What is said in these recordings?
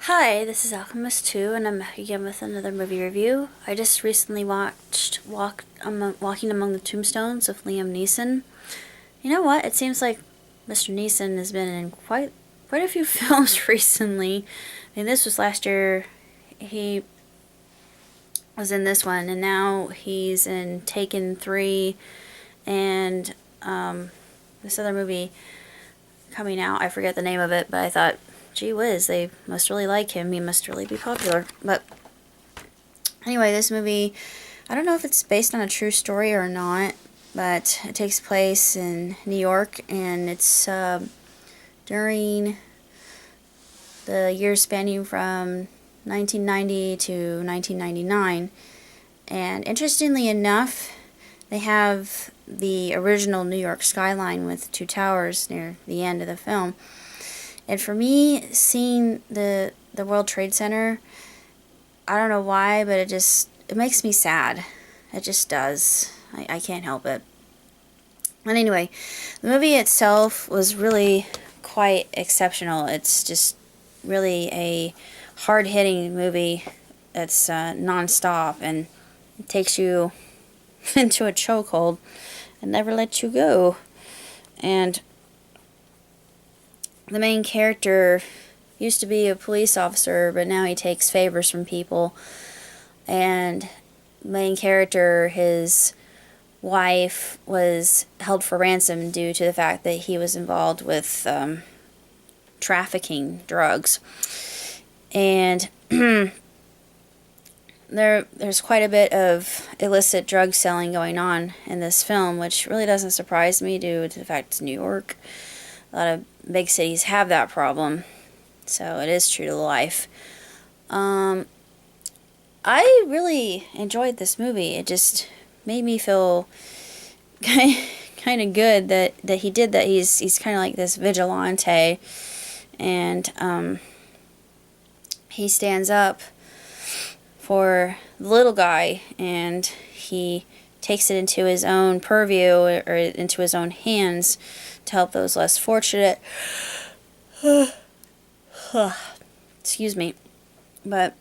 Hi, this is Alchemist 2, and I'm back again with another movie review. I just recently watched Walking Among the Tombstones with Liam Neeson. You know what? It seems like Mr. Neeson has been in quite a few films recently. I mean, this was last year. He was in this one, and now he's in Taken 3 and this other movie coming out. I forget the name of it, but I thought, gee whiz, they must really like him. He must really be popular. But anyway, this movie, I don't know if it's based on a true story or not, but it takes place in New York, and it's during the years spanning from 1990 to 1999. And interestingly enough, they have the original New York skyline with two towers near the end of the film. And for me, seeing the World Trade Center, I don't know why, but it makes me sad. It just does. I can't help it. And anyway, the movie itself was really quite exceptional. It's just really a hard-hitting movie that's non-stop, and it takes you into a chokehold and never lets you go. And the main character used to be a police officer, but now he takes favors from people. And the main character, his wife, was held for ransom due to the fact that he was involved with trafficking drugs. And there's quite a bit of illicit drug selling going on in this film, which really doesn't surprise me due to the fact it's New York. A lot of big cities have that problem, so it is true to life. I really enjoyed this movie. It just made me feel kind of good that he did that. He's kind of like this vigilante, and he stands up for the little guy, and he takes it into his own purview, or into his own hands, to help those less fortunate. Excuse me. But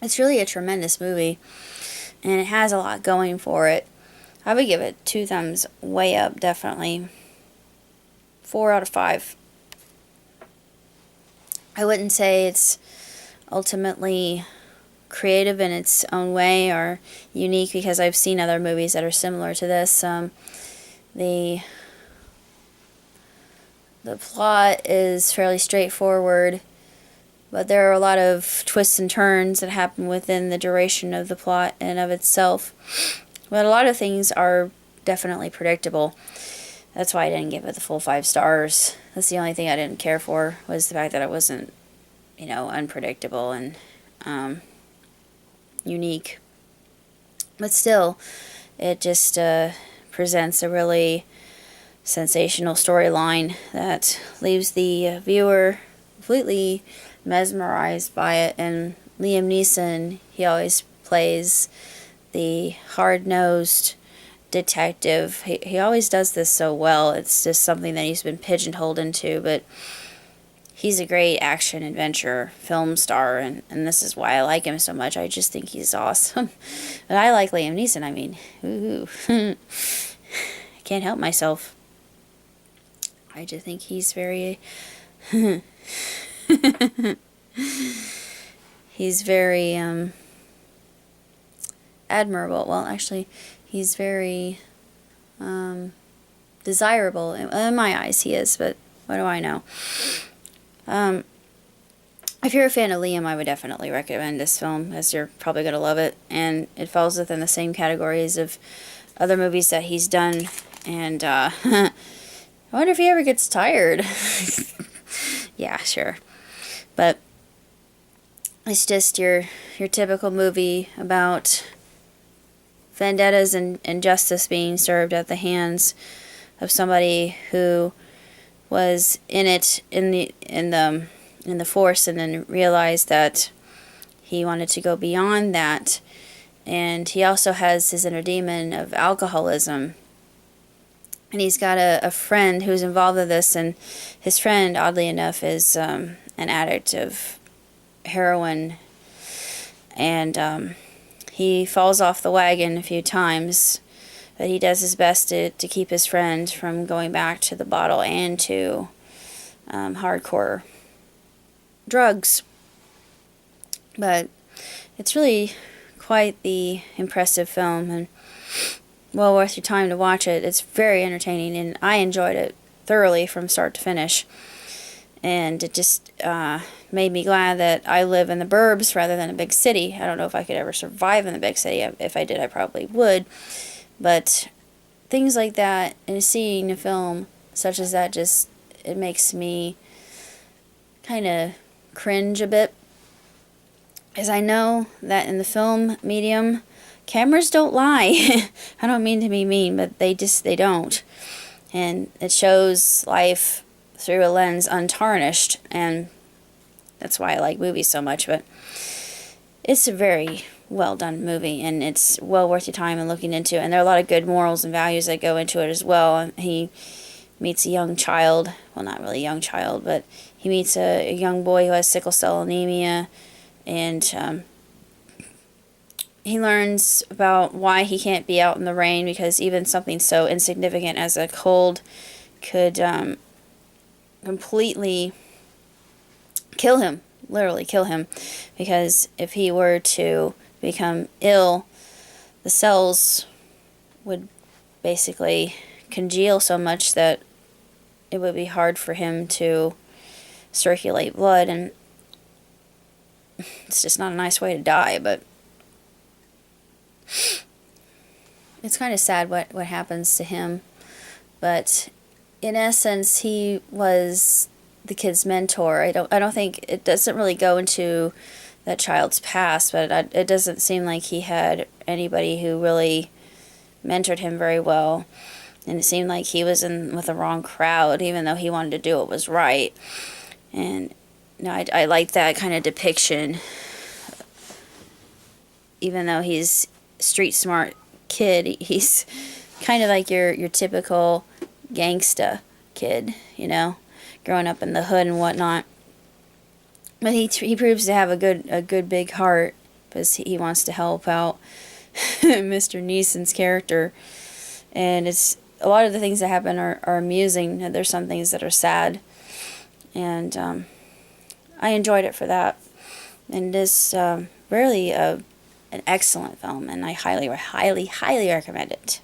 it's really a tremendous movie, and it has a lot going for it. I would give it 2 thumbs way up, definitely. 4 out of 5. I wouldn't say it's ultimately creative in its own way or unique, because I've seen other movies that are similar to this. The plot is fairly straightforward, but there are a lot of twists and turns that happen within the duration of the plot and of itself. But a lot of things are definitely predictable. That's why I didn't give it the full 5 stars. That's the only thing I didn't care for, was the fact that it wasn't, unpredictable and unique. But still, it just presents a really sensational storyline that leaves the viewer completely mesmerized by it. And Liam Neeson, he always plays the hard-nosed detective. He always does this so well. It's just something that he's been pigeonholed into, but he's a great action adventure film star, and this is why I like him so much. I just think he's awesome. But I like Liam Neeson. I mean, ooh. I can't help myself. I just think he's very he's very admirable. Well, actually, he's very desirable. In my eyes, he is, but what do I know? If you're a fan of Liam, I would definitely recommend this film, as you're probably going to love it. And it falls within the same categories of other movies that he's done. And I wonder if he ever gets tired. Yeah, sure. But it's just your typical movie about vendettas and injustice being served at the hands of somebody who was in the force, and then realized that he wanted to go beyond that. And he also has his inner demon of alcoholism, and he's got a friend who's involved with this, and his friend, oddly enough, is an addict of heroin, and he falls off the wagon a few times, but he does his best to keep his friend from going back to the bottle and to hardcore drugs. But it's really quite the impressive film, and well worth your time to watch it. It's very entertaining, and I enjoyed it thoroughly from start to finish. And it just made me glad that I live in the burbs rather than a big city. I don't know if I could ever survive in the big city. If I did, I probably would. But things like that, and seeing a film such as that, just, it makes me kind of cringe a bit. As I know that in the film medium, cameras don't lie. I don't mean to be mean, but they don't. And it shows life through a lens untarnished, and that's why I like movies so much. But it's a very well done movie, and it's well worth your time and looking into. And there are a lot of good morals and values that go into it as well. He meets a young child, well, not really a young child, but he meets a young boy who has sickle cell anemia, and he learns about why he can't be out in the rain, because even something so insignificant as a cold could completely kill him, literally kill him, because if he were to become ill, the cells would basically congeal so much that it would be hard for him to circulate blood, and it's just not a nice way to die. But it's kind of sad what happens to him. But in essence, he was the kid's mentor. I don't think, it doesn't really go into that child's past, but it doesn't seem like he had anybody who really mentored him very well. And it seemed like he was in with the wrong crowd, even though he wanted to do what was right. And I like that kind of depiction. Even though he's street smart kid, he's kind of like your typical gangsta kid, growing up in the hood and whatnot. But he proves to have a good big heart, because he wants to help out Mr. Neeson's character. And it's a lot of the things that happen are amusing. There's some things that are sad, and I enjoyed it for that. And it is really an excellent film, and I highly, highly, highly recommend it.